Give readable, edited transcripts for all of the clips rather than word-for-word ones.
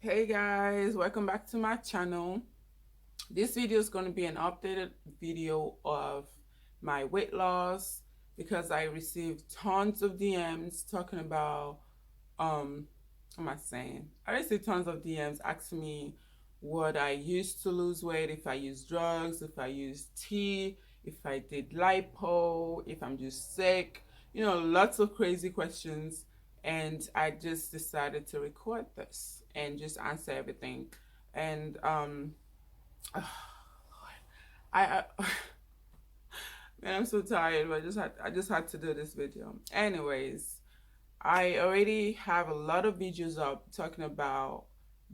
Hey guys, welcome back to my channel. This video is going to be an updated video of my weight loss because I received tons of DMs talking about what am I saying? I received tons of DMs asking me what I used to lose weight, if I use drugs, if I use tea, if I did lipo, if I'm just sick, lots of crazy questions. And I just decided to record this and just answer everything. And I man, I'm so tired, but I just had to do this video. Anyways, I already have a lot of videos up talking about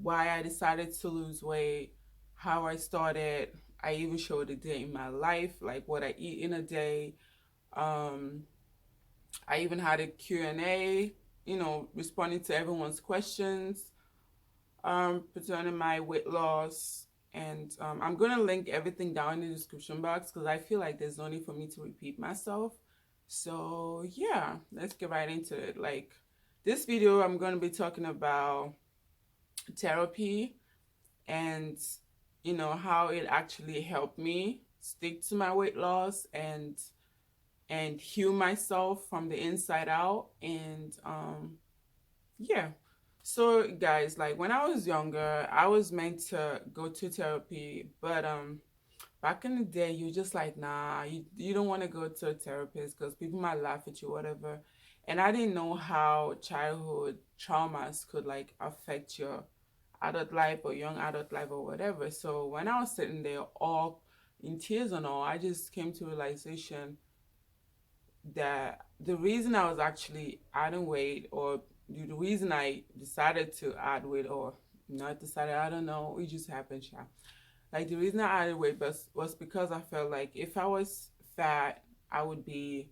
why I decided to lose weight, how I started. I even showed a day in my life, like what I eat in a day. Um, I even had a Q&A, responding to everyone's questions pertaining my weight loss. And I'm going to link everything down in the description box because I feel like there's no need for me to repeat myself. So yeah, let's get right into it. Like this video, I'm going to be talking about therapy and how it actually helped me stick to my weight loss and heal myself from the inside out. And yeah. So guys, like when I was younger, I was meant to go to therapy, but back in the day, you're just like, nah, you don't want to go to a therapist because people might laugh at you, whatever. And I didn't know how childhood traumas could like affect your adult life or young adult life or whatever. So when I was sitting there all in tears and all, I just came to realization that the reason I was actually adding weight, or the reason I decided to add weight, or not decided, I don't know, it just happened, Sha. Like the reason I added weight was because I felt like if I was fat, I would be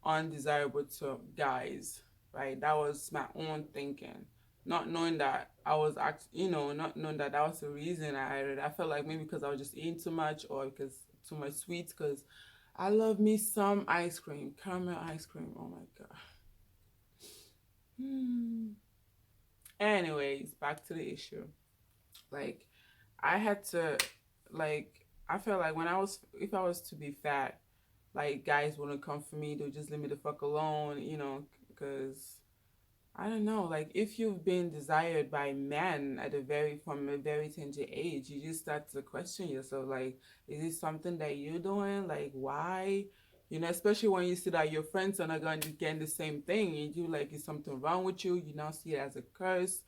undesirable to guys, right? That was my own thinking. Not knowing that I was not knowing that that was the reason I added. I felt like maybe because I was just eating too much or because too much sweets. Because I love me some ice cream, caramel ice cream. Oh my god. Hmm. Anyways, back to the issue. Like I had to, like I felt like if I was to be fat, like guys wouldn't come for me. They'll just leave me the fuck alone, because I don't know. Like if you've been desired by men from a very tender age, you just start to question yourself. Like, is it something that you're doing? Like, why? Especially when you see that your friends are not going to get the same thing, and you like, is something wrong with you? You now see it as a curse.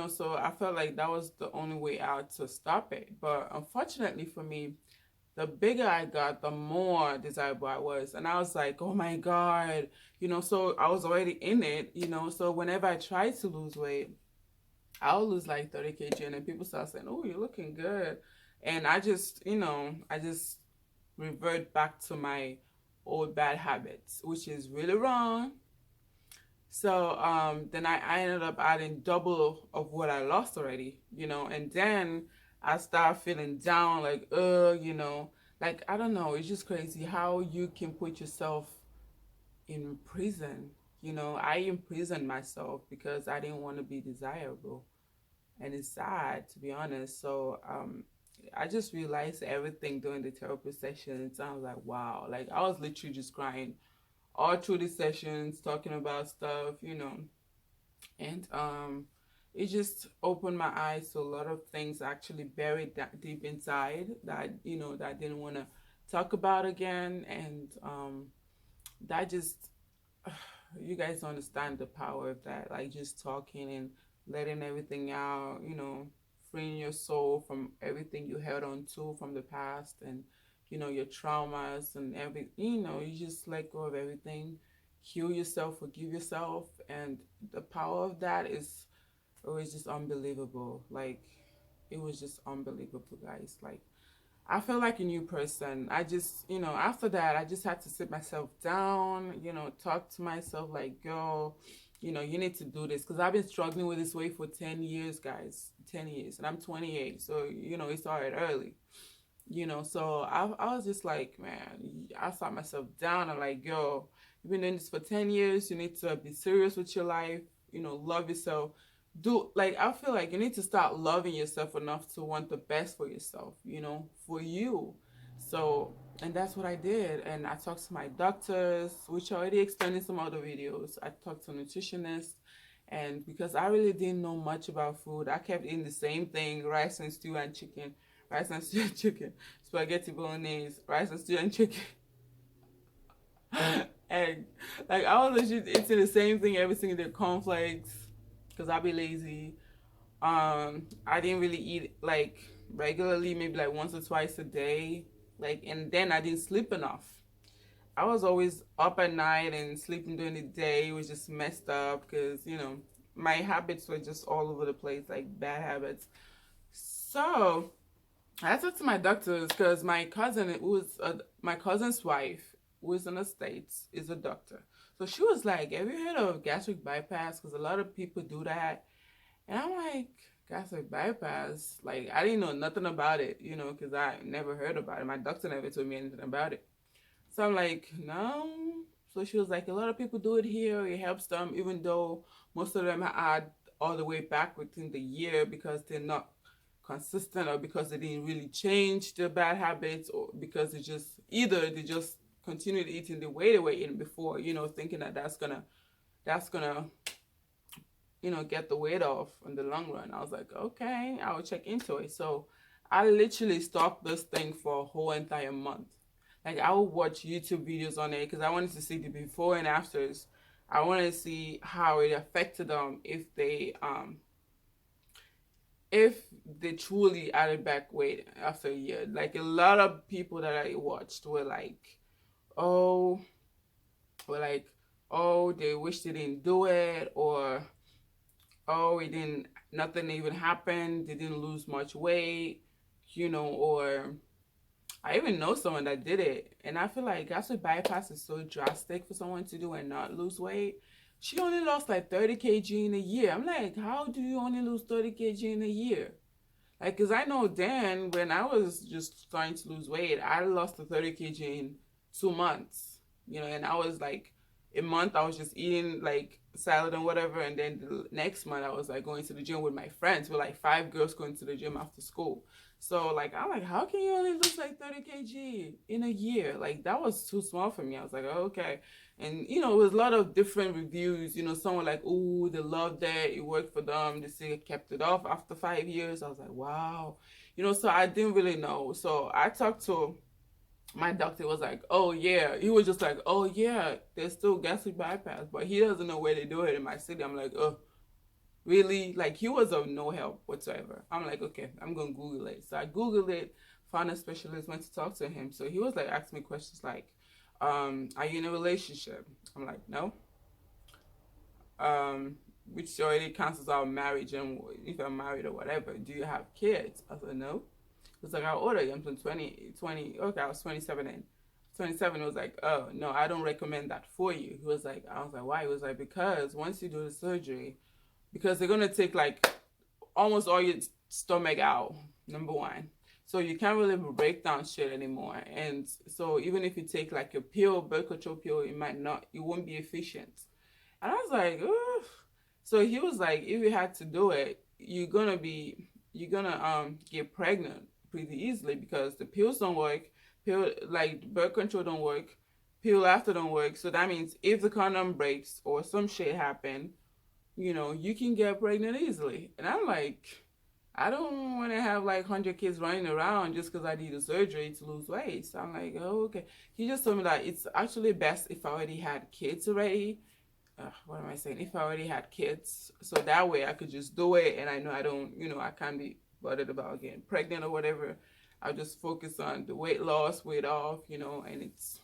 So I felt like that was the only way out to stop it. But unfortunately for me, the bigger I got, the more desirable I was. And I was like, oh my God, so I was already in it, so whenever I tried to lose weight, I'll lose like 30 kg and then people start saying, oh, you're looking good. And I just revert back to my old bad habits, which is really wrong. So then I ended up adding double of what I lost already, and then I start feeling down, like like I don't know, it's just crazy how you can put yourself in prison. I imprisoned myself because I didn't want to be desirable, and it's sad to be honest. So I just realized everything during the therapy session. I was like, wow, like I was literally just crying all through the sessions, talking about stuff, and it just opened my eyes to a lot of things actually buried that deep inside that that I didn't want to talk about again. And that just you guys understand the power of that, like just talking and letting everything out, freeing your soul from everything you held on to from the past, and your traumas and you just let go of everything, heal yourself, forgive yourself. And the power of that is always just unbelievable. Like it was just unbelievable, guys. Like I felt like a new person. I just, after that, I just had to sit myself down, talk to myself like, girl, you need to do this. Because I've been struggling with this weight for 10 years, guys. 10 years. And I'm 28. So, it started early. So I was just like, man, I sat myself down and like, yo, you've been doing this for 10 years. You need to be serious with your life, love yourself. do, like, I feel like you need to start loving yourself enough to want the best for yourself, you know, for you. So, and that's what I did. And I talked to my doctors, which I already explained in some other videos. I talked to nutritionists. And because I really didn't know much about food, I kept eating the same thing: rice and stew and chicken, rice and stew and chicken, spaghetti bolognese, rice and stew and chicken. And like I was legit eating the same thing every single day, cornflakes, because I be lazy. I didn't really eat like regularly, maybe like once or twice a day. Like, and then I didn't sleep enough. I was always up at night and sleeping during the day. It was just messed up because, you know, my habits were just all over the place, like bad habits. So I talked to my doctors because my cousin, my cousin's wife, who is in the States, is a doctor. So she was like, "Have you heard of gastric bypass? Because a lot of people do that." And I'm like, gastric bypass? Like, I didn't know nothing about it, you know, because I never heard about it. My doctor never told me anything about it. So I'm like, no. So she was like, a lot of people do it here. It helps them, even though most of them add all the way back within the year because they're not consistent, or because they didn't really change their bad habits, or because they just, either they just continued eating the way they were eating before, you know, thinking that that's gonna get the weight off in the long run. I was like, okay, I will check into it. So I literally stalked this thing for a whole entire month. Like, I would watch YouTube videos on it because I wanted to see the before and afters. I wanted to see how it affected them if they truly added back weight after a year. Like, a lot of people that I watched oh, were like, oh, they wish they didn't do it, or oh, it didn't, nothing even happened, they didn't lose much weight, you know, or I even know someone that did it, and I feel like gastric bypass is so drastic for someone to do and not lose weight. She only lost like 30 kg in a year. I'm like, how do you only lose 30 kg in a year? Like, cause I know then when I was just starting to lose weight, I lost the 30 kg in 2 months, you know, and I was like, a month I was just eating like salad and whatever, and then the next month I was like going to the gym with my friends. We're like five girls going to the gym after school. So like I'm like, how can you only lose like 30 kg in a year? Like that was too small for me. I was like, oh, okay. And you know, it was a lot of different reviews. You know, some were like, "Oh, they loved it. It worked for them. They say it kept it off after 5 years." I was like, "Wow," you know. So I didn't really know. So I talked to my doctor. Was like, "Oh yeah," he was just like, "Oh yeah, there's still gastric bypass, but he doesn't know where they do it in my city." I'm like, "Oh, really?" Like he was of no help whatsoever. I'm like, "Okay, I'm gonna Google it." So I Googled it, found a specialist, went to talk to him. So he was like asking me questions like, "Are you in a relationship?" I'm like, "No." Which already counts as our marriage, and if I'm married or whatever. Do you have kids? I said, no. It's like, how old are you? I'm 20. Okay, I was 27 and 27 was like, oh, no, I don't recommend that for you. He was like, I was like, why? He was like, because once you do the surgery, because they're going to take like almost all your stomach out, number one. So you can't really break down shit anymore. And so even if you take like a pill, birth control pill, it won't be efficient. And I was like, ooh. So he was like, if you had to do it, you're gonna get pregnant pretty easily because the pills don't work, pill like birth control don't work, pill after don't work. So that means if the condom breaks or some shit happen, you know, you can get pregnant easily. And I'm like, I don't want to have like 100 kids running around just because I did a surgery to lose weight. So I'm like, oh, okay. He just told me that it's actually best if I already had kids already. What am I saying? If I already had kids, so that way I could just do it, and I know I don't, you know, I can't be bothered about getting pregnant or whatever. I just focus on the weight loss, weight off, you know, and it's.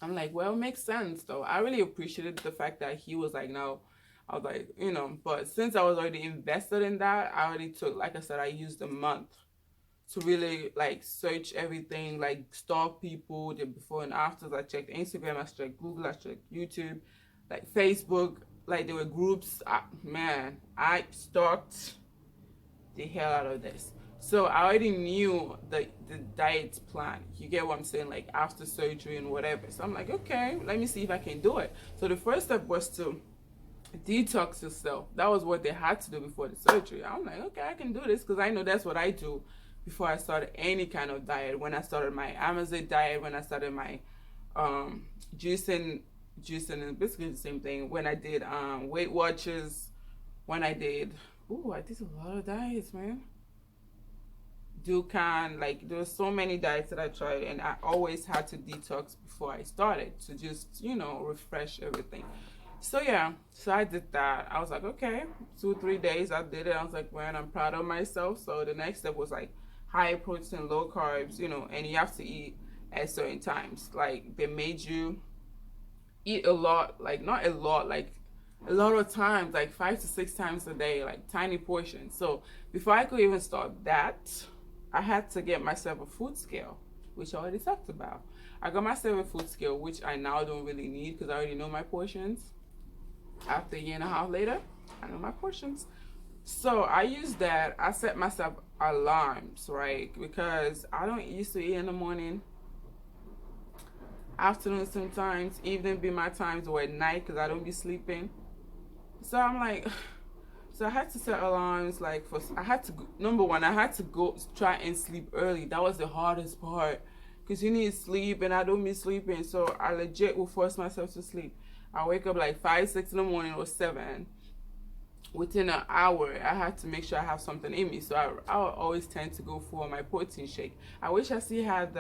I'm like, well, it makes sense though. I really appreciated the fact that he was like, no. I was like, you know, but since I was already invested in that, I already took, like I said, I used a month to really like search everything, like stalk people, the before and afters. I checked Instagram, I checked Google, I checked YouTube, like Facebook, like there were groups. Man, I stalked the hell out of this. So I already knew the diet plan. You get what I'm saying? Like after surgery and whatever. So I'm like, okay, let me see if I can do it. So the first step was to detox yourself. That was what they had to do before the surgery. I'm like, okay, I can do this because I know that's what I do before I started any kind of diet. When I started my Amazon diet, when I started my um, juicing, juicing is basically the same thing. When I did Weight Watchers, when I did, ooh, I did a lot of diets, man. Dukan, like there were so many diets that I tried, and I always had to detox before I started to just refresh everything. So yeah, so I did that. I was like, okay, 2 3 days I did it. I was like, man, I'm proud of myself. So the next step was like high protein, low carbs, and you have to eat at certain times. Like they made you eat a lot, like not a lot, like a lot of times, like 5 to 6 times a day, like tiny portions. So before I could even start that, I had to get myself a food scale, which I already talked about. I got myself a food scale, which I now don't really need because I already know my portions. After a year and a half later, I know my portions. So I use that. I set myself alarms, right? Because I don't used to eat in the morning, afternoon sometimes, evening be my times, or at night because I don't be sleeping. So I'm like, so I had to set alarms. Like I had to number one, I had to go try and sleep early. That was the hardest part because you need sleep, and I don't be sleeping. So I legit will force myself to sleep. I wake up like 5 6 in the morning or 7. Within an hour, I had to make sure I have something in me. So I always tend to go for my protein shake. I wish I still had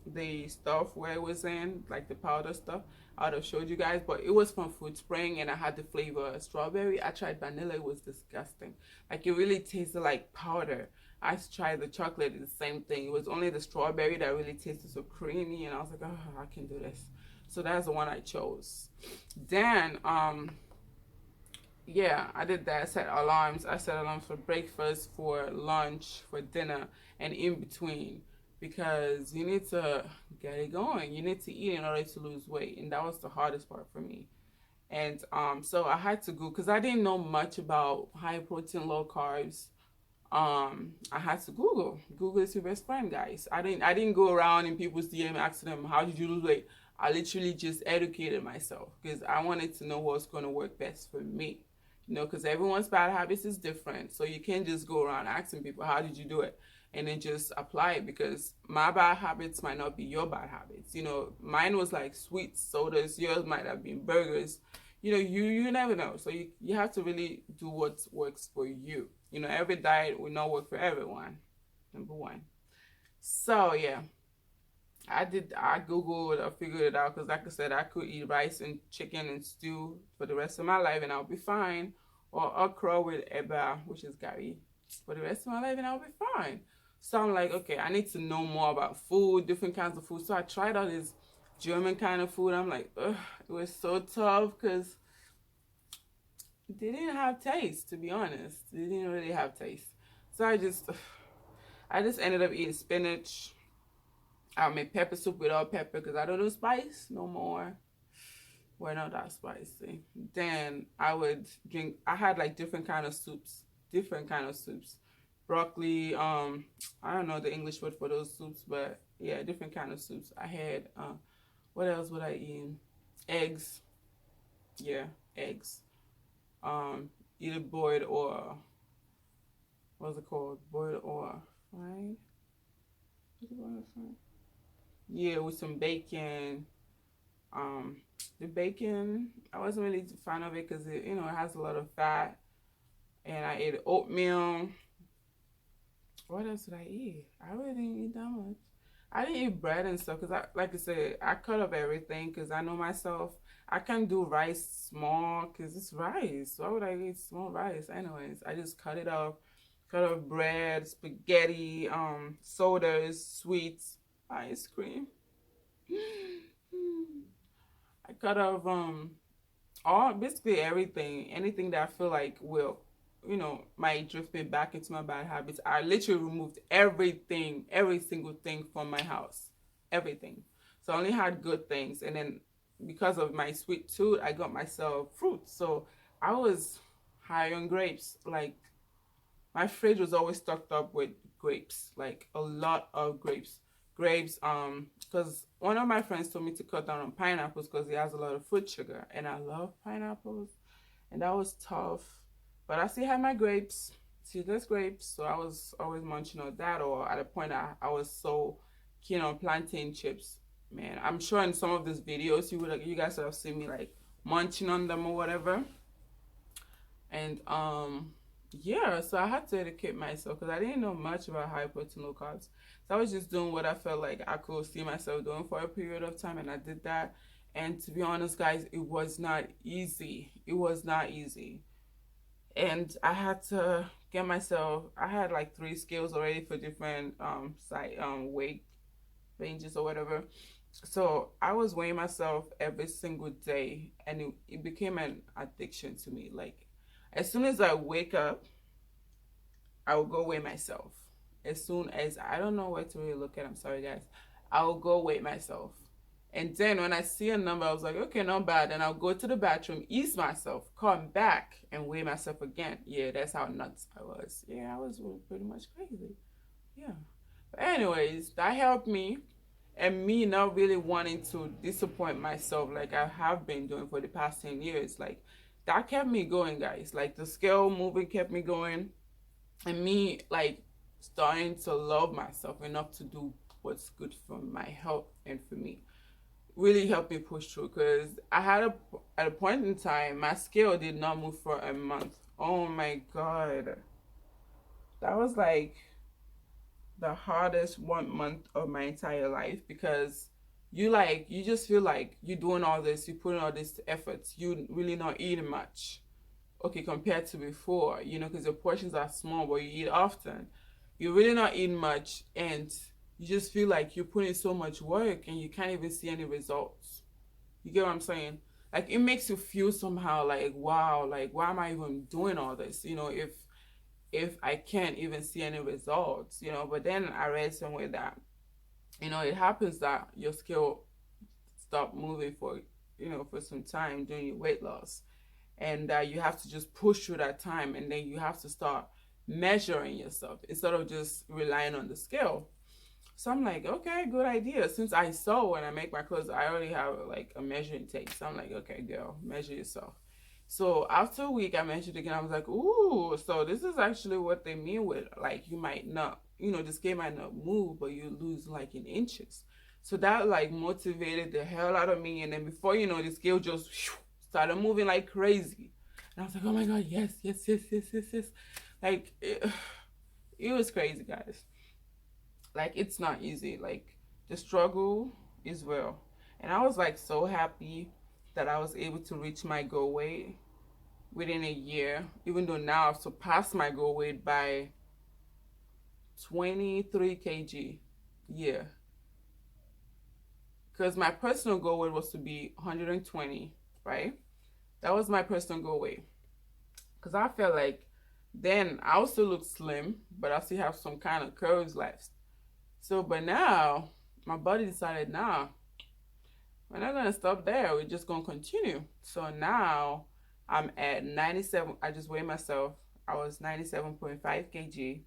the stuff where it was in, like the powder stuff. I would have showed you guys, but it was from Food Spring, and I had the flavor strawberry. I tried vanilla, it was disgusting. Like it really tasted like powder. I tried the chocolate, the same thing. It was only the strawberry that really tasted so creamy, and I was like, oh, I can do this. So that's the one I chose. Then yeah, I did that. I set alarms. I set alarms for breakfast, for lunch, for dinner, and in between, because you need to get it going. You need to eat in order to lose weight, and that was the hardest part for me. And so I had to go because I didn't know much about high protein, low carbs. I had to Google. Google is your best friend, guys. I didn't go around in people's DM asking them how did you lose weight. I literally just educated myself because I wanted to know what's going to work best for me. Because everyone's bad habits is different. So you can't just go around asking people how did you do it and then just apply it, because my bad habits might not be your bad habits. Mine was like sweet sodas, yours might have been burgers. You never know. So you have to really do what works for you. Every diet will not work for everyone. Number one. So yeah, I googled, I figured it out, because like I said, I could eat rice and chicken and stew for the rest of my life and I'll be fine, or okra with eba, which is gari, for the rest of my life and I'll be fine. So I'm like, okay, I need to know more about food, different kinds of food. So I tried all this German kind of food. I'm like, ugh, it was so tough because they didn't have taste, to be honest. They didn't really have taste. So I just ended up eating spinach. I made pepper soup without pepper because I don't do spice no more. Well, not that spicy. Then I would drink. I had like different kind of soups. Different kind of soups. Broccoli. I don't know the English word for those soups, but yeah, different kind of soups. I had. What else would I eat? Eggs. Yeah, eggs. Either boiled or what's it called? Boiled or fried? Is it boiled or fried? Yeah, with some bacon. Um, the bacon, I wasn't really a fan of it because it has a lot of fat. And I ate oatmeal. What else did I eat? I really didn't eat that much. I didn't eat bread and stuff because, like I said, I cut up everything because I know myself. I can't do rice small because it's rice. Why would I eat small rice? Anyways, I just cut it up. Cut up bread, spaghetti, sodas, sweets, ice cream. I cut off all basically everything, anything that I feel like will, might drift me back into my bad habits. I literally removed everything, every single thing from my house, everything. So I only had good things, and then because of my sweet tooth, I got myself fruit. So I was high on grapes. Like my fridge was always stocked up with grapes, like a lot of grapes. Grapes, because one of my friends told me to cut down on pineapples because it has a lot of fruit sugar, and I love pineapples. and that was tough. But I still had my grapes, seedless grapes, so I was always munching on that. Or at a point, I was so keen on plantain chips. Man, I'm sure in some of these videos you guys have seen me like munching on them or whatever. And yeah, so I had to educate myself because I didn't know much about high protein low carbs. So I was just doing what I felt like I could see myself doing for a period of time, and I did that. And to be honest, guys, it was not easy. It was not easy. And I had to get myself. I had like 3 scales already for different weight ranges or whatever. So I was weighing myself every single day, and it became an addiction to me. Like as soon as I wake up, I will go weigh myself. As soon as I don't know where to really look at, I'm sorry guys. I will go weigh myself. And then when I see a number, I was like, okay, not bad. And I'll go to the bathroom, ease myself, come back and weigh myself again. Yeah, that's how nuts I was. Yeah, I was pretty much crazy. Yeah. But anyways, that helped me, and me not really wanting to disappoint myself like I have been doing for the past 10 years. Like that kept me going, guys. Like the scale moving kept me going, and me like starting to love myself enough to do what's good for my health and for me really helped me push through. Because I had at a point in time my scale did not move for a month. Oh my god, that was like the hardest 1 month of my entire life, because you just feel like you're doing all this, you put in all this effort, you really not eating much, okay, compared to before, because your portions are small but you eat often. You're really not eating much, and you just feel like you're putting so much work and you can't even see any results. You get what I'm saying? Like it makes you feel somehow like, wow, like why am I even doing all this, if I can't even see any results. But then I read somewhere that, it happens that your scale stop moving for some time during your weight loss. And you have to just push through that time, and then you have to start measuring yourself instead of just relying on the scale. So I'm like, okay, good idea. Since I saw when I make my clothes, I already have like a measuring tape. So I'm like, okay, girl, measure yourself. So after a week, I measured again. I was like, ooh, so this is actually what they mean with like you might not, the scale might not move, but you lose like in inches. So that like motivated the hell out of me. And then before you know, the scale just started moving like crazy. And I was like, oh my god, yes, yes, yes, yes, yes, yes. Like it was crazy, guys. Like it's not easy. Like the struggle is real. And I was like so happy that I was able to reach my goal weight within a year, even though now I've surpassed my goal weight by 23 kg. Yeah. Because my personal goal weight was to be 120, right? That was my personal goal weight. Because I felt like then I also look slim, but I still have some kind of curves left. So, but now my body decided, nah, we're not gonna stop there. We're just gonna continue. So now I'm at 97. I just weighed myself. I was 97.5 kg.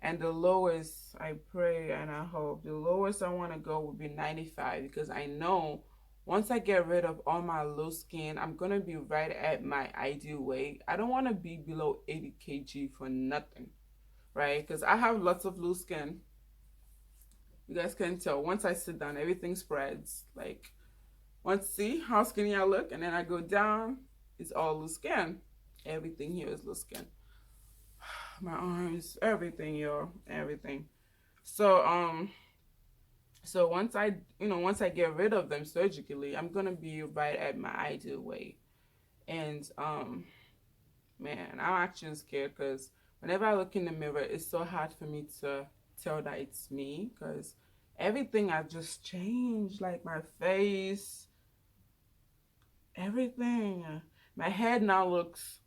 And the lowest, I pray and I hope, the lowest I want to go would be 95, because I know once I get rid of all my loose skin, I'm going to be right at my ideal weight. I don't want to be below 80 kg for nothing, right? Because I have lots of loose skin. You guys can tell. Once I sit down, everything spreads. Like, once see how skinny I look, and then I go down, it's all loose skin. Everything here is loose skin. My arms, everything, y'all, everything. So so once I get rid of them surgically, I'm gonna be right at my ideal weight. And man, I'm actually scared, because whenever I look in the mirror, it's so hard for me to tell that it's me, because everything I just changed, like my face, everything. My head now looks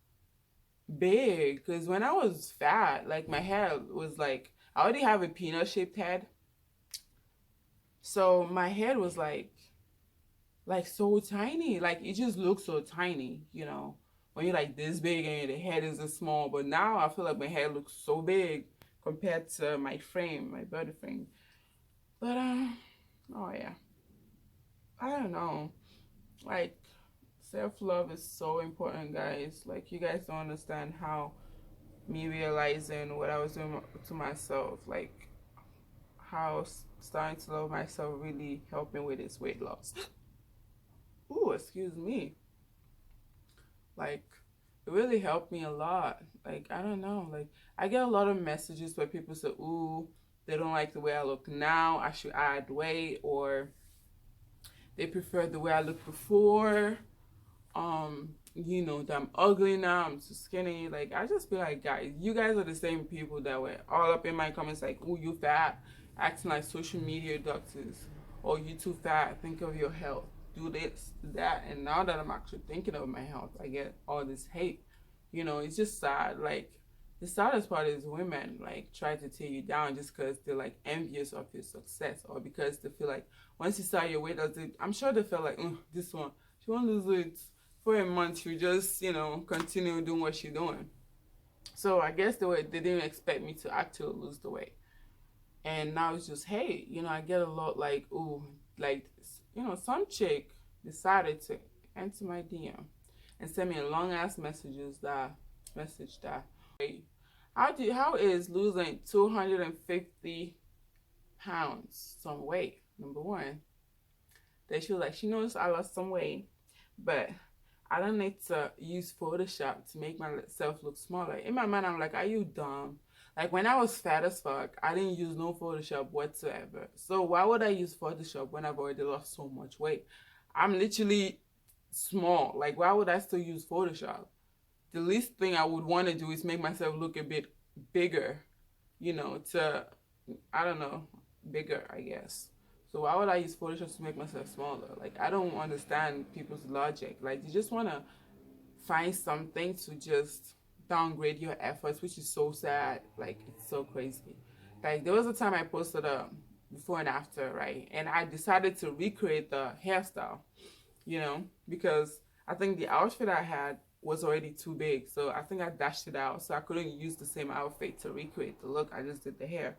big, because when I was fat, like my hair was like, I already have a peanut shaped head, so my head was like so tiny, like it just looks so tiny, when you're like this big and the head is this small. But now I feel like my head looks so big compared to my frame, my body frame. But oh yeah, I don't know, like Self-love is so important, guys. Like, you guys don't understand how me realizing what I was doing to myself, like how starting to love myself really helped me with this weight loss. Ooh, excuse me. Like, it really helped me a lot. Like, I don't know. Like, I get a lot of messages where people say, ooh, they don't like the way I look now, I should add weight, or they prefer the way I looked before. That I'm ugly now, I'm too skinny. Like, I just feel like, guys, you guys are the same people that were all up in my comments like, ooh, you fat, acting like social media doctors, or you too fat, think of your health, do this, do that. And now that I'm actually thinking of my health, I get all this hate. It's just sad. Like, the saddest part is women like try to tear you down just because they're like envious of your success, or because they feel like once you start your weight loss, I'm sure they feel like, this one, she won't lose it for a month. She just continue doing what she's doing. So I guess they didn't expect me to actually lose the weight. And now it's just, hey, I get a lot like, ooh, like, some chick decided to enter my DM and send me a long ass message that, hey, how is losing 250 pounds some weight? Number one, that she was like, she knows I lost some weight, but I don't need to use Photoshop to make myself look smaller. In my mind, I'm like, are you dumb? Like, when I was fat as fuck, I didn't use no Photoshop whatsoever. So why would I use Photoshop when I've already lost so much weight? I'm literally small. Like, why would I still use Photoshop? The least thing I would want to do is make myself look a bit bigger, I don't know, bigger, I guess. So why would I use Photoshop to make myself smaller? Like, I don't understand people's logic. Like, you just want to find something to just downgrade your efforts, which is so sad. Like, it's so crazy. Like, there was a time I posted a before and after, right? And I decided to recreate the hairstyle, because I think the outfit I had was already too big. So I think I dashed it out. So I couldn't use the same outfit to recreate the look. I just did the hair.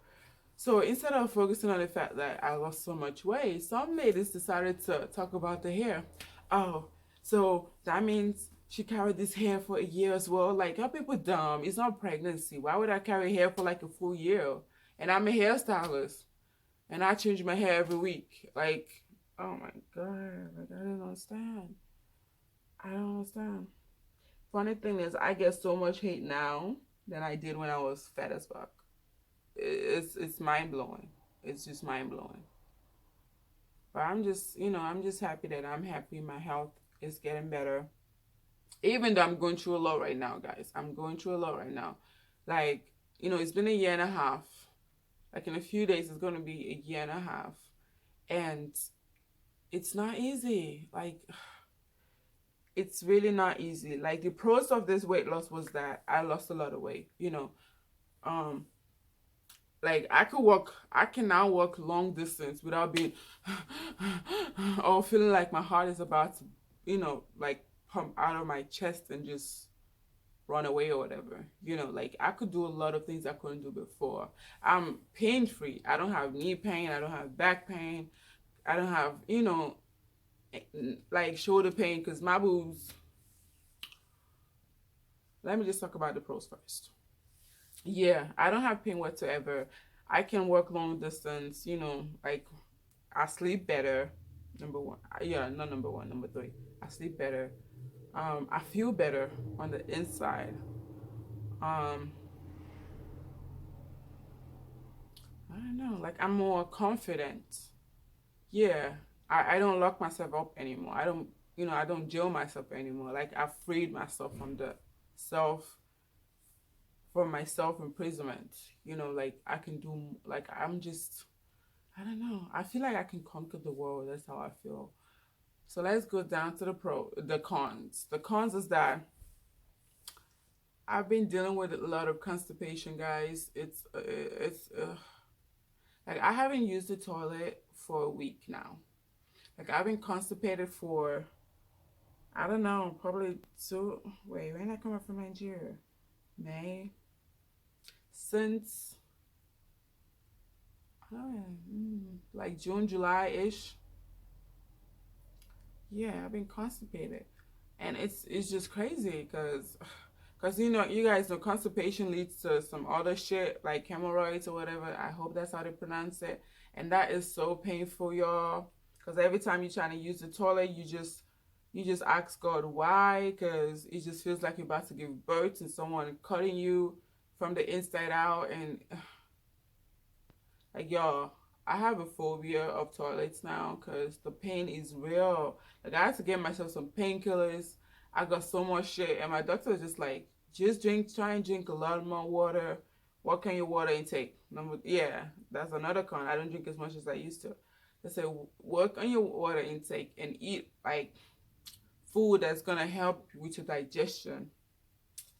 So instead of focusing on the fact that I lost so much weight, some ladies decided to talk about the hair. Oh, so that means she carried this hair for a year as well. Like, how people dumb? It's not pregnancy. Why would I carry hair for like a full year? And I'm a hairstylist, and I change my hair every week. Like, oh my god, like, I don't understand. I don't understand. Funny thing is, I get so much hate now than I did when I was fat as fuck. It's mind blowing. It's just mind blowing. But I'm just happy that I'm happy. My health is getting better. Even though I'm going through a lot right now, guys. I'm going through a lot right now. Like, it's been a year and a half. Like, in a few days, it's going to be a year and a half. And it's not easy. Like, it's really not easy. Like, the pros of this weight loss was that I lost a lot of weight. Um, like, I can now walk long distance without being or feeling like my heart is about to, like, pump out of my chest and just run away or whatever. Like, I could do a lot of things I couldn't do before. I'm pain free. I don't have knee pain. I don't have back pain. I don't have, like, shoulder pain, because my boobs. Let me just talk about the pros first. Yeah, I don't have pain whatsoever. I can work long distance, like, I sleep better. Number one. Yeah, not number one, number three. I sleep better. I feel better on the inside. Um, I don't know, like, I'm more confident. Yeah, I don't lock myself up anymore. I don't jail myself anymore. Like, I freed myself self from my self imprisonment. Like, I can do, like, I don't know. I feel like I can conquer the world. That's how I feel. So let's go down to the cons. The cons is that I've been dealing with a lot of constipation, guys. It's like, I haven't used the toilet for a week now. Like, I've been constipated for, I don't know, probably wait, when I come up from Nigeria? May? Since, like, June, July-ish. Yeah, I've been constipated. And it's just crazy because you know, you guys know constipation leads to some other shit like hemorrhoids or whatever. I hope that's how they pronounce it. And that is so painful, y'all. Because every time you're trying to use the toilet, you just ask God why, because it just feels like you're about to give birth to someone cutting you from the inside out. And like, y'all, I have a phobia of toilets now because the pain is real. Like, I had to get myself some painkillers. I got so much shit, and my doctor was just like, just try and drink a lot more water. What can your water intake? Yeah, that's another con. I don't drink as much as I used to. They say work on your water intake and eat like food that's gonna help with your digestion.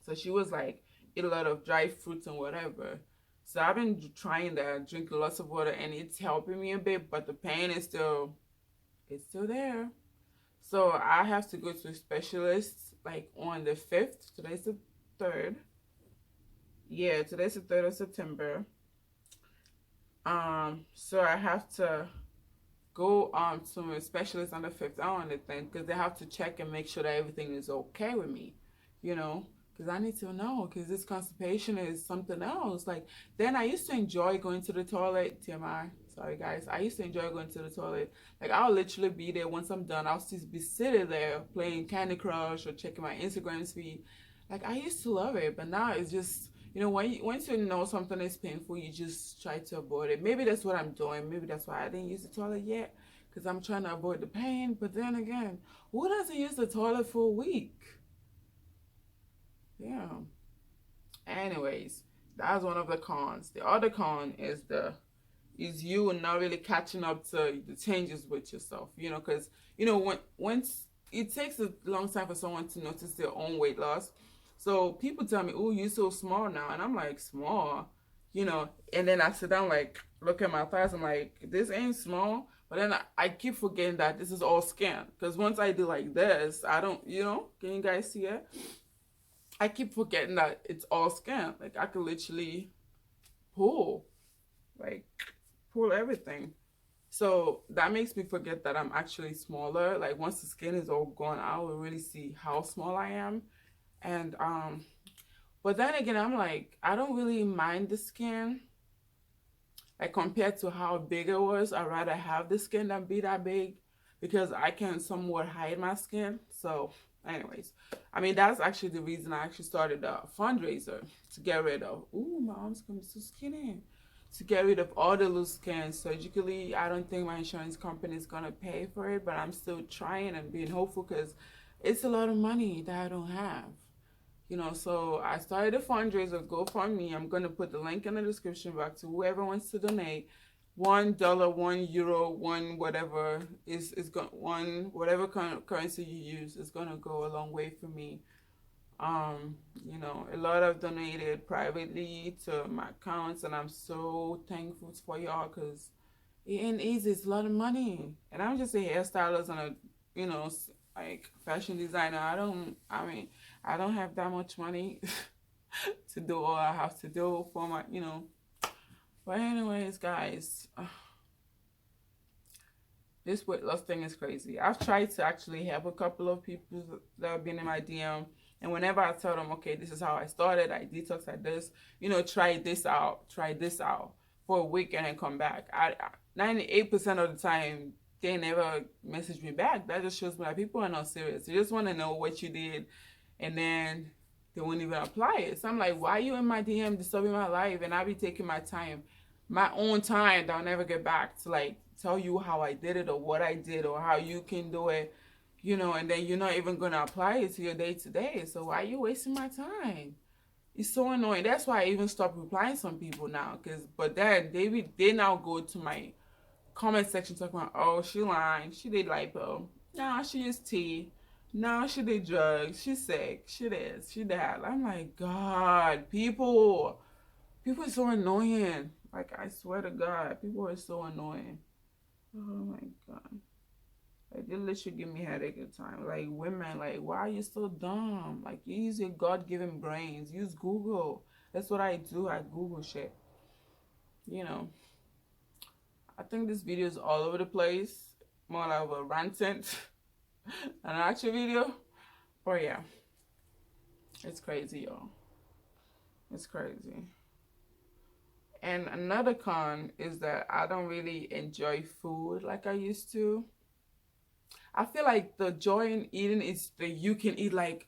So she was like, eat a lot of dry fruits and whatever. So I've been trying that, drinking lots of water, and it's helping me a bit, but the pain is still, it's still there. So I have to go to a specialist like on the 5th. Today's the 3rd. Yeah, today's the 3rd of September. So I have to go to a specialist on the 5th. I don't understand because they have to check and make sure that everything is okay with me, you know, because I need to know because this constipation is something else. Like, then I used to enjoy going to the toilet. TMI, sorry guys, I used to enjoy going to the toilet. Like, I'll literally be there. Once I'm done, I'll just be sitting there playing Candy Crush or checking my Instagram feed. Like, I used to love it, but now it's just, you know, once you know something is painful, you just try to avoid it. Maybe that's what I'm doing. Maybe that's why I didn't use the toilet yet, because I'm trying to avoid the pain. But then again, who doesn't use the toilet for a week? Yeah. Anyways, that's one of the cons. The other con is you not really catching up to the changes with yourself. You know, because you know once it takes a long time for someone to notice their own weight loss. So people tell me, "Oh, you're so small now," and I'm like, "Small," you know. And then I sit down, like, look at my thighs. I'm like, "This ain't small." But then I keep forgetting that this is all skin. Because once I do like this, I don't, you know. Can you guys see it? I keep forgetting that it's all skin. Like, I could literally pull, like, pull everything. So that makes me forget that I'm actually smaller. Like, once the skin is all gone, I will really see how small I am. And but then again, I'm like, I don't really mind the skin. Like, compared to how big it was, I'd rather have the skin than be that big because I can somewhat hide my skin. So, anyways, I mean, that's actually the reason I actually started a fundraiser to get rid of. Ooh, my arm's coming so skinny. To get rid of all the loose skin surgically. I don't think my insurance company is gonna pay for it, but I'm still trying and being hopeful because it's a lot of money that I don't have. You know, so I started a fundraiser, GoFundMe. I'm gonna put the link in the description box to whoever wants to donate. $1, €1, one whatever is going one whatever currency you use is gonna go a long way for me. You know, a lot of donated privately to my accounts, and I'm so thankful for y'all because it ain't easy. It's a lot of money, and I'm just a hairstylist and a, you know, like fashion designer. I mean, I don't have that much money to do all I have to do for my, you know. But anyways, guys, this weight loss thing is crazy. I've tried to actually help a couple of people that have been in my DM. And whenever I tell them, okay, this is how I started, I detox at this, you know, try this out for a week and then come back. 98% of the time, they never message me back. That just shows me that people are not serious. They just want to know what you did, and then they won't even apply it. So I'm like, why are you in my DM disturbing my life? And I be taking my time, my own time that I'll never get back to, like, tell you how I did it or what I did or how you can do it, you know, and then you're not even going to apply it to your day to day. So why are you wasting my time? It's so annoying. That's why I even stopped replying some people now. But then they now go to my comment section talking about, oh, she lying. She did lipo. Nah, she used tea. Nah, she did drugs. She's sick. She this. She that. I'm like, God, people are so annoying. Like, I swear to God, people are so annoying. Oh my God. Like, they literally give me headache at times. Like, women, like, why are you so dumb? Like, you use your God-given brains. Use Google. That's what I do. I Google shit. You know. I think this video is all over the place. More like a rantant, an actual video. But yeah, it's crazy, y'all. It's crazy. And another con is that I don't really enjoy food like I used to. I feel like the joy in eating is that you can eat like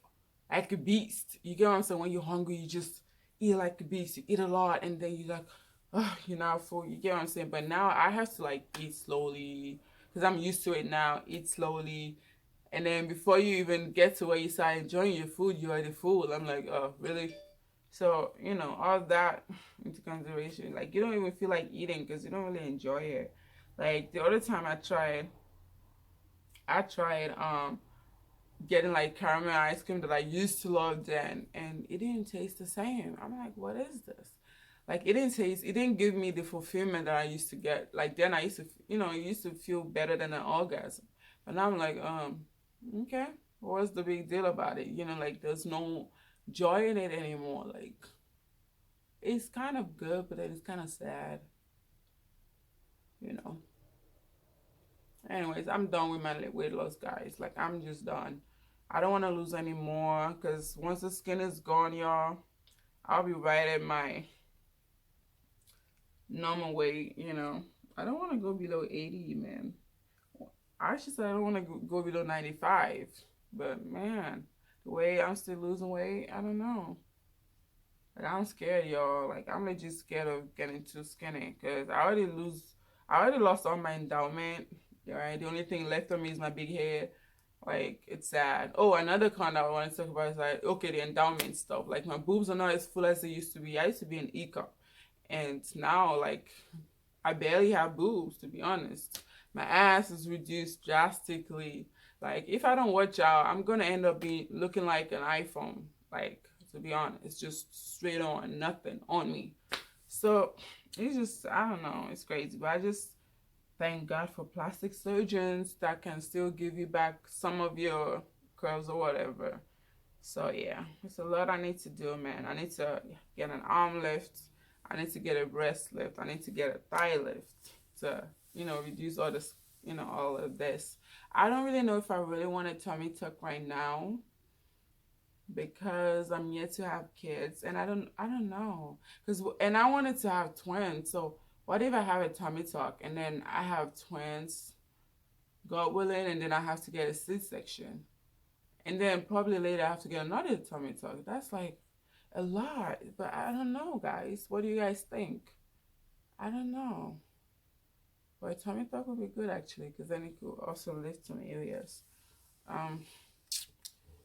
a beast. You get what I'm saying? When you're hungry, you just eat like a beast. You eat a lot, and then you're like, oh, you're not full. You get what I'm saying? But now I have to like eat slowly because I'm used to it now. Eat slowly, and then before you even get to where you start enjoying your food, you're already full. I'm like, oh, really? So all that into consideration. Like you don't even feel like eating because you don't really enjoy it. Like the other time I tried getting like caramel ice cream that I used to love then, and it didn't taste the same. I'm like, what is this? Like it didn't give me the fulfillment that I used to get. Like then I used to, it used to feel better than an orgasm. But now I'm like, okay, what's the big deal about it? Like there's no joy in it anymore. Like it's kind of good, but then it's kind of sad, you know. Anyways, I'm done with my weight loss, guys. Like I'm just done. I don't want to lose any more because once the skin is gone, y'all, I'll be right at my normal weight. I don't want to go below 80, man. I should say I don't want to go below 95. But, man, the way I'm still losing weight, I don't know. Like, I'm scared, y'all. Like, I'm legit scared of getting too skinny because I already lost all my endowment. Right? The only thing left of me is my big head. Like, it's sad. Oh, another con that I want to talk about is like, okay, the endowment stuff. Like, my boobs are not as full as they used to be. I used to be an E-cup. And now, like, I barely have boobs, to be honest. My ass is reduced drastically. Like, if I don't watch out, I'm going to end up looking like an iPhone. Like, to be honest, it's just straight on, nothing on me. So, it's just, I don't know, it's crazy. But I just thank God for plastic surgeons that can still give you back some of your curves or whatever. So yeah, it's a lot I need to do, man. I need to get an arm lift. I need to get a breast lift. I need to get a thigh lift to, reduce all this, all of this. I don't really know if I really want a tummy tuck right now because I'm yet to have kids, and I don't know, and I wanted to have twins. So what if I have a tummy tuck and then I have twins, God willing, and then I have to get a C-section? And then probably later I have to get another tummy tuck. That's like a lot. But I don't know, guys. What do you guys think? I don't know. But a tummy tuck would be good actually, because then it could also lift some areas. Um,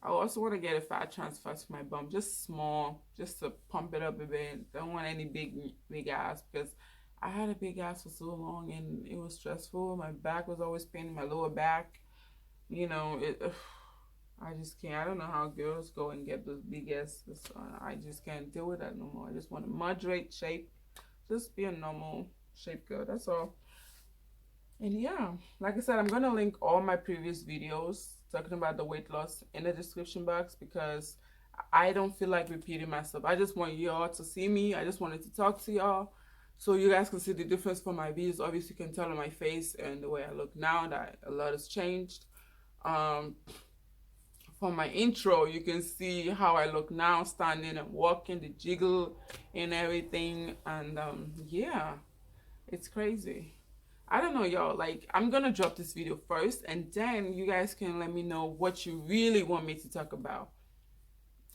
I also want to get a fat transfer to my bum, just small, just to pump it up a bit. Don't want any big ass because I had a big ass for so long and it was stressful. My back was always paining, my lower back. It. I just can't. I don't know how girls go and get those big asses. I just can't deal with that no more. I just want a moderate shape. Just be a normal shape girl. That's all. And yeah, like I said, I'm going to link all my previous videos talking about the weight loss in the description box because I don't feel like repeating myself. I just want y'all to see me. I just wanted to talk to y'all so you guys can see the difference from my videos. Obviously, you can tell on my face and the way I look now that a lot has changed. From my intro, you can see how I look now, standing and walking, the jiggle and everything. And yeah, it's crazy. I don't know, y'all. Like, I'm gonna drop this video first, and then you guys can let me know what you really want me to talk about.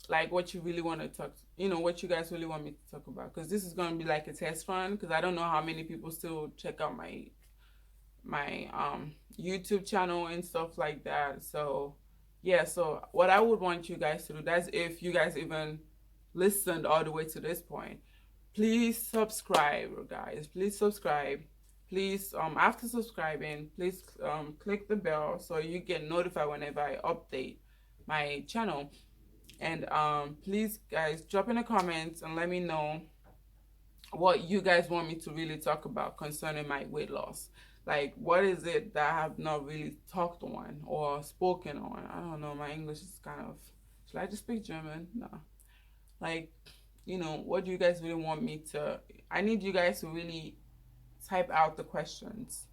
Like, what you really want to talk, what you guys really want me to talk about. Because this is gonna be like a test run. Because I don't know how many people still check out my YouTube channel and stuff like that. So yeah, so what I would want you guys to do, that's if you guys even listened all the way to this point, please subscribe, guys. Please subscribe. Please, after subscribing, please click the bell so you get notified whenever I update my channel. And please, guys, drop in the comments and let me know what you guys want me to really talk about concerning my weight loss. Like, what is it that I have not really talked on or spoken on? I don't know. My English is kind of. Should I just speak German? No. Like, what do you guys really want me to? I need you guys to really type out the questions.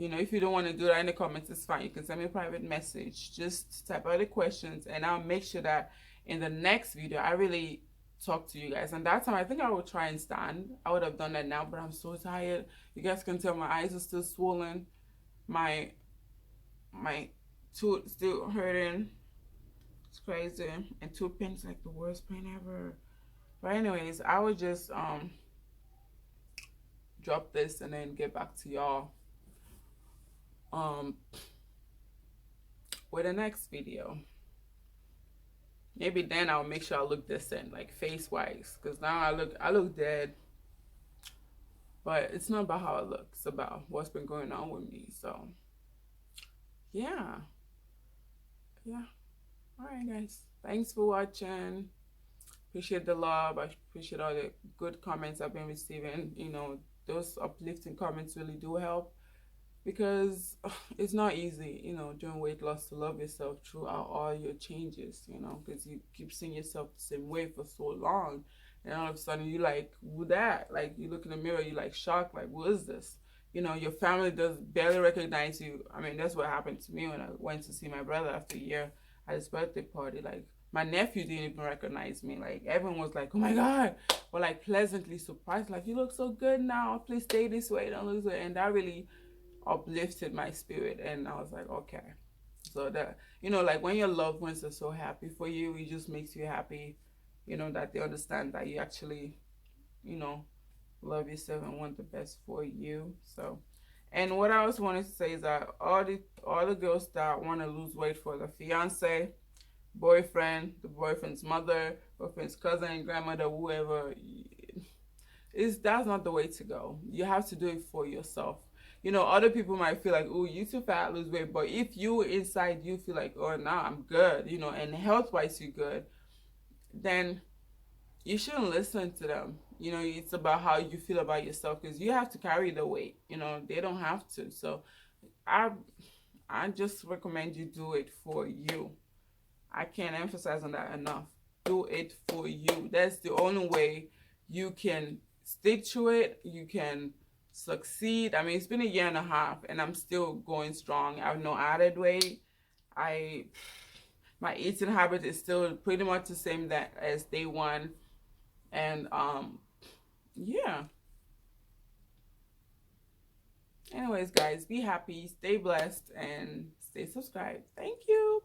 You know, if you don't want to do that in the comments, it's fine. You can send me a private message. Just type out the questions, and I'll make sure that in the next video, I really talk to you guys. And that time, I think I would try and stand. I would have done that now, but I'm so tired. You guys can tell my eyes are still swollen. My tooth still hurting. It's crazy. And tooth pain's like the worst pain ever. But anyways, I would just drop this and then get back to y'all with the next video. Maybe then I'll make sure I look decent, like face wise, because now I look dead. But it's not about how I look, it's about what's been going on with me. So yeah. All right, guys, thanks for watching. Appreciate the love. I appreciate all the good comments I've been receiving. You know, those uplifting comments really do help, because it's not easy, you know, doing weight loss, to love yourself throughout all your changes, you know, because you keep seeing yourself the same way for so long, and all of a sudden you like, who that? Like, you look in the mirror, you like shocked, like, what is this? You know, your family does barely recognize you. I mean, that's what happened to me when I went to see my brother after a year at his birthday party. Like, my nephew didn't even recognize me. Like, everyone was like, oh my God, or like pleasantly surprised, like, you look so good now, please stay this way, don't lose it. And that really uplifted my spirit, and I was like, okay. So that, you know, like when your loved ones are so happy for you, it just makes you happy, you know, that they understand that you actually, you know, love yourself and want the best for you. So, and what I also wanted to say is that all the girls that want to lose weight for the fiance, boyfriend, the boyfriend's mother, boyfriend's cousin, grandmother, whoever, that's not the way to go. You have to do it for yourself. You know, other people might feel like, oh, you too fat, lose weight. But if you inside you feel like, oh, nah, I'm good, you know, and health wise you're good, then you shouldn't listen to them. You know, it's about how you feel about yourself, because you have to carry the weight. You know, they don't have to. So I just recommend you do it for you. I can't emphasize on that enough. Do it for you. That's the only way you can stick to it. You can succeed. I mean, it's been a year and a half and I'm still going strong. I have no added weight. My eating habit is still pretty much the same that as day one. And yeah. Anyways, guys, be happy, stay blessed, and stay subscribed. Thank you.